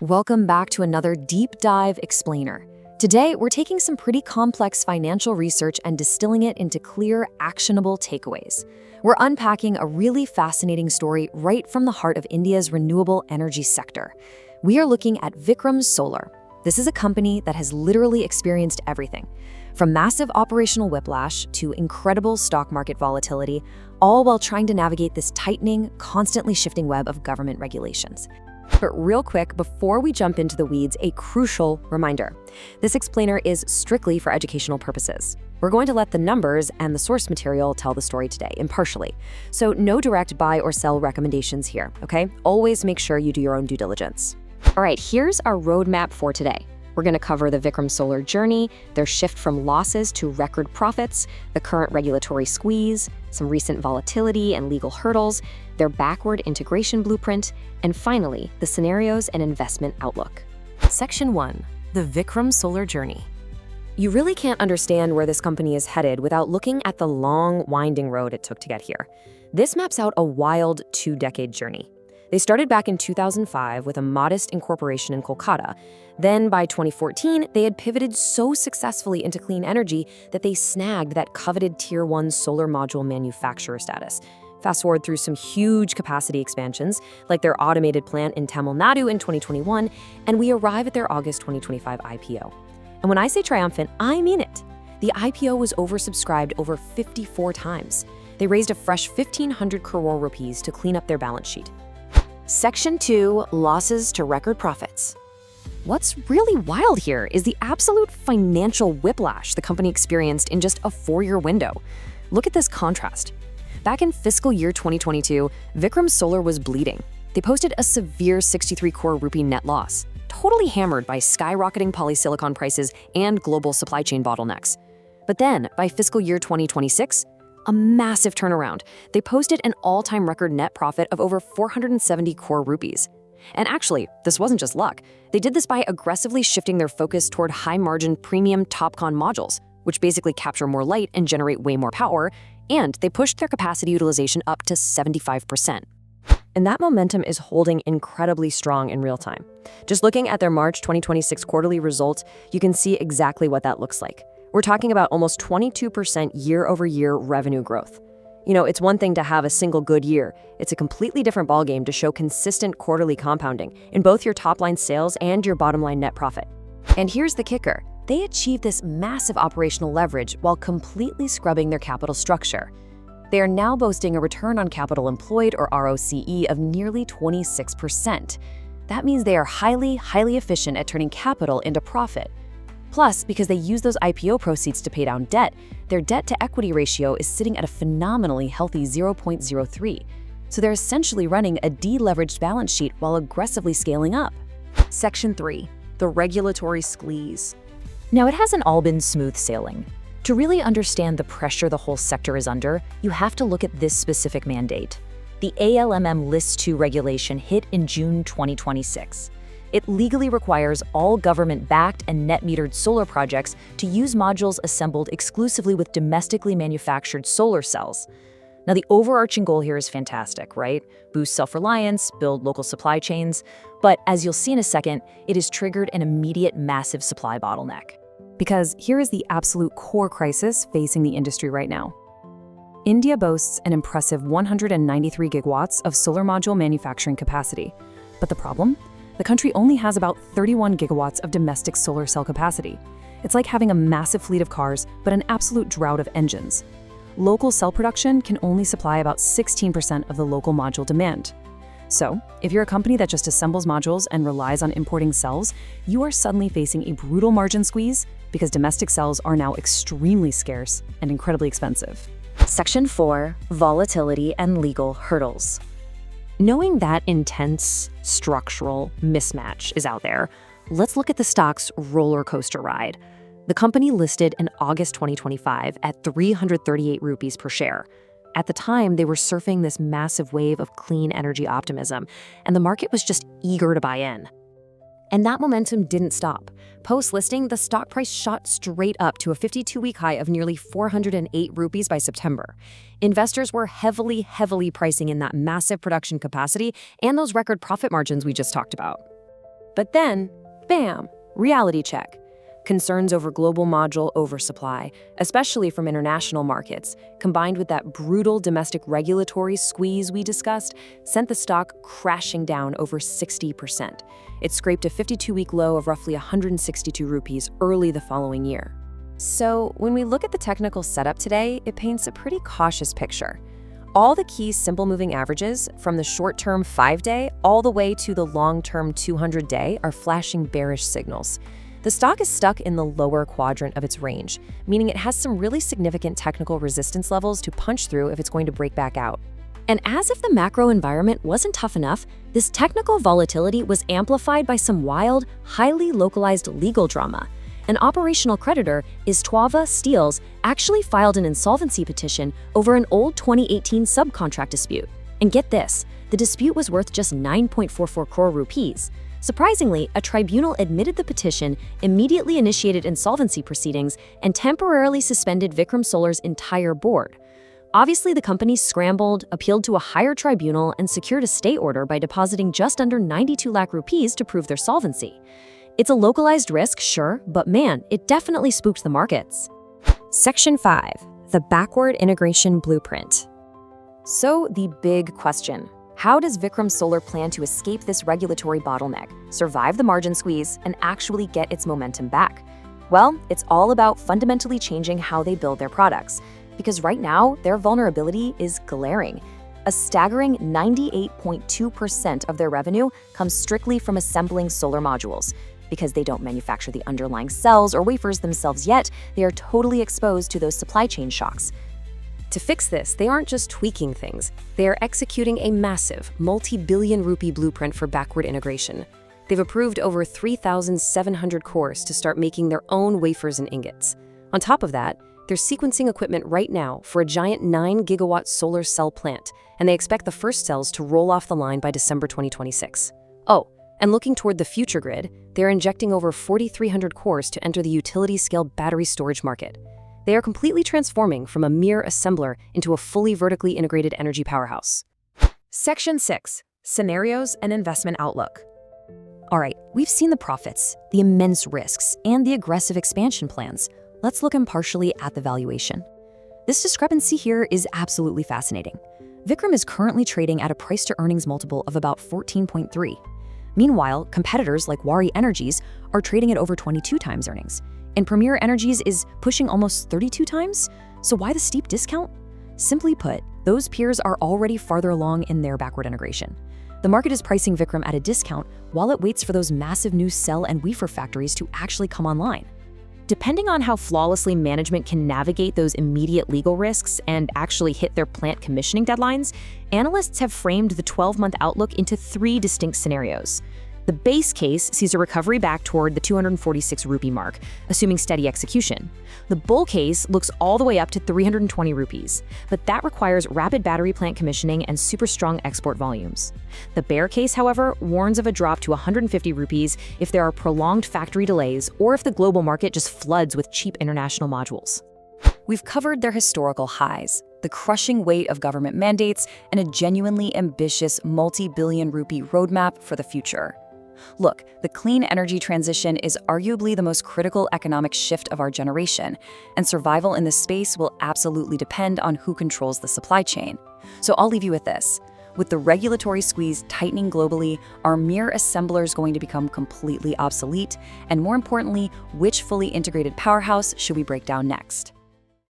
welcome back to another deep dive explainer. Today, we're taking some pretty complex financial research and distilling it into clear, actionable takeaways. We're unpacking a really fascinating story right from the heart of India's renewable energy sector. We are looking at Vikram Solar. This is a company that has literally experienced everything, from massive operational whiplash to incredible stock market volatility, all while trying to navigate this tightening, constantly shifting web of government regulations. But real quick, before we jump into the weeds, a crucial reminder. This explainer is strictly for educational purposes. We're going to let the numbers and the source material tell the story today, impartially. So no direct buy or sell recommendations here, okay? Always make sure you do your own due diligence. All right, here's our roadmap for today. We're going to cover the Vikram Solar journey, their shift from losses to record profits, the current regulatory squeeze, some recent volatility and legal hurdles, their backward integration blueprint, and finally, the scenarios and investment outlook. Section 1. The Vikram Solar journey. You really can't understand where this company is headed without looking at the long, winding road it took to get here. This maps out a wild 2-decade journey. They started back in 2005 with a modest incorporation in Kolkata. Then by 2014, they had pivoted so successfully into clean energy that they snagged that coveted Tier 1 solar module manufacturer status. Fast forward through some huge capacity expansions, like their automated plant in Tamil Nadu in 2021, and we arrive at their August 2025 IPO. And when I say triumphant, I mean it. The IPO was oversubscribed over 54 times. They raised a fresh 1,500 crore rupees to clean up their balance sheet. Section 2, losses to record profits. What's really wild here is the absolute financial whiplash the company experienced in just a 4-year window. Look at this contrast. Back in fiscal year 2022, Vikram Solar was bleeding. They posted a severe 63 crore rupee net loss, totally hammered by skyrocketing polysilicon prices and global supply chain bottlenecks. But then, by fiscal year 2026, a massive turnaround. They posted an all-time record net profit of over 470 crore rupees. And actually, this wasn't just luck. They did this by aggressively shifting their focus toward high-margin premium TOPCon modules, which basically capture more light and generate way more power, and they pushed their capacity utilization up to 75%. And that momentum is holding incredibly strong in real time. Just looking at their March 2026 quarterly results, you can see exactly what that looks like. We're talking about almost 22% year-over-year revenue growth. You know, it's one thing to have a single good year. It's a completely different ballgame to show consistent quarterly compounding in both your top-line sales and your bottom-line net profit. And here's the kicker. They achieved this massive operational leverage while completely scrubbing their capital structure. They are now boasting a return on capital employed, or ROCE, of nearly 26%. That means they are highly efficient at turning capital into profit. Plus, because they use those IPO proceeds to pay down debt, their debt-to-equity ratio is sitting at a phenomenally healthy 0.03. So they're essentially running a deleveraged balance sheet while aggressively scaling up. Section 3. The regulatory squeeze. Now, it hasn't all been smooth sailing. To really understand the pressure the whole sector is under, you have to look at this specific mandate. The ALMM List 2 regulation hit in June 2026. It legally requires all government-backed and net-metered solar projects to use modules assembled exclusively with domestically manufactured solar cells. Now, the overarching goal here is fantastic, right? Boost self-reliance, build local supply chains. But as you'll see in a second, it has triggered an immediate massive supply bottleneck. Because here is the absolute core crisis facing the industry right now. India boasts an impressive 193 gigawatts of solar module manufacturing capacity. But the problem? The country only has about 31 gigawatts of domestic solar cell capacity. It's like having a massive fleet of cars, but an absolute drought of engines. Local cell production can only supply about 16% of the local module demand. So, if you're a company that just assembles modules and relies on importing cells, you are suddenly facing a brutal margin squeeze because domestic cells are now extremely scarce and incredibly expensive. Section 4. Volatility and legal hurdles. Knowing that intense structural mismatch is out there, let's look at the stock's roller coaster ride. The company listed in August 2025 at 338 rupees per share. At the time, they were surfing this massive wave of clean energy optimism, and the market was just eager to buy in. And that momentum didn't stop. Post-listing, the stock price shot straight up to a 52-week high of nearly 408 rupees by September. Investors were heavily pricing in that massive production capacity and those record profit margins we just talked about. But then, bam, reality check. Concerns over global module oversupply, especially from international markets, combined with that brutal domestic regulatory squeeze we discussed, sent the stock crashing down over 60%. It scraped a 52-week low of roughly 162 rupees early the following year. So, when we look at the technical setup today, it paints a pretty cautious picture. All the key simple moving averages, from the short-term 5-day all the way to the long-term 200-day, are flashing bearish signals. The stock is stuck in the lower quadrant of its range, meaning it has some really significant technical resistance levels to punch through if it's going to break back out. And as if the macro environment wasn't tough enough, this technical volatility was amplified by some wild, highly localized legal drama. An operational creditor, Istwava Steels, actually filed an insolvency petition over an old 2018 subcontract dispute. And get this, the dispute was worth just 9.44 crore rupees. Surprisingly, a tribunal admitted the petition, immediately initiated insolvency proceedings, and temporarily suspended Vikram Solar's entire board. Obviously, the company scrambled, appealed to a higher tribunal, and secured a stay order by depositing just under 92 lakh rupees to prove their solvency. It's a localized risk, sure, but man, it definitely spooked the markets. Section 5. The Backward Integration Blueprint. So, the big question. How does Vikram Solar plan to escape this regulatory bottleneck, survive the margin squeeze, and actually get its momentum back? Well, it's all about fundamentally changing how they build their products, because right now, their vulnerability is glaring. A staggering 98.2% of their revenue comes strictly from assembling solar modules. Because they don't manufacture the underlying cells or wafers themselves yet, they are totally exposed to those supply chain shocks. To fix this, they aren't just tweaking things, they are executing a massive, multi-billion rupee blueprint for backward integration. They've approved over 3,700 cores to start making their own wafers and ingots. On top of that, they're sequencing equipment right now for a giant 9-gigawatt solar cell plant, and they expect the first cells to roll off the line by December 2026. Oh, and looking toward the future grid, they're injecting over 4,300 cores to enter the utility-scale battery storage market. They are completely transforming from a mere assembler into a fully vertically integrated energy powerhouse. Section 6. Scenarios and Investment Outlook. All right, we've seen the profits, the immense risks, and the aggressive expansion plans. Let's look impartially at the valuation. This discrepancy here is absolutely fascinating. Vikram is currently trading at a price-to-earnings multiple of about 14.3. Meanwhile, competitors like Waaree Energies are trading at over 22 times earnings. And Premier Energies is pushing almost 32 times? So why the steep discount? Simply put, those peers are already farther along in their backward integration. The market is pricing Vikram at a discount while it waits for those massive new cell and wafer factories to actually come online. Depending on how flawlessly management can navigate those immediate legal risks and actually hit their plant commissioning deadlines, analysts have framed the 12-month outlook into 3 distinct scenarios. The base case sees a recovery back toward the 246 rupee mark, assuming steady execution. The bull case looks all the way up to 320 rupees, but that requires rapid battery plant commissioning and super strong export volumes. The bear case, however, warns of a drop to 150 rupees if there are prolonged factory delays or if the global market just floods with cheap international modules. We've covered their historical highs, the crushing weight of government mandates, and a genuinely ambitious multi-billion rupee roadmap for the future. Look, the clean energy transition is arguably the most critical economic shift of our generation, and survival in this space will absolutely depend on who controls the supply chain. So I'll leave you with this. With the regulatory squeeze tightening globally, are mere assemblers going to become completely obsolete? And more importantly, which fully integrated powerhouse should we break down next?